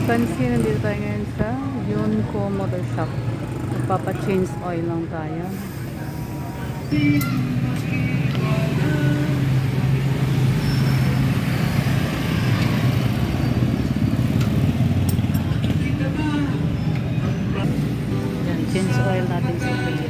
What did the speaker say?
Pansin, nandito tayo ngayon sa Yunko Motor Shop. Magpapa-change oil lang tayo. Yan, change oil natin sa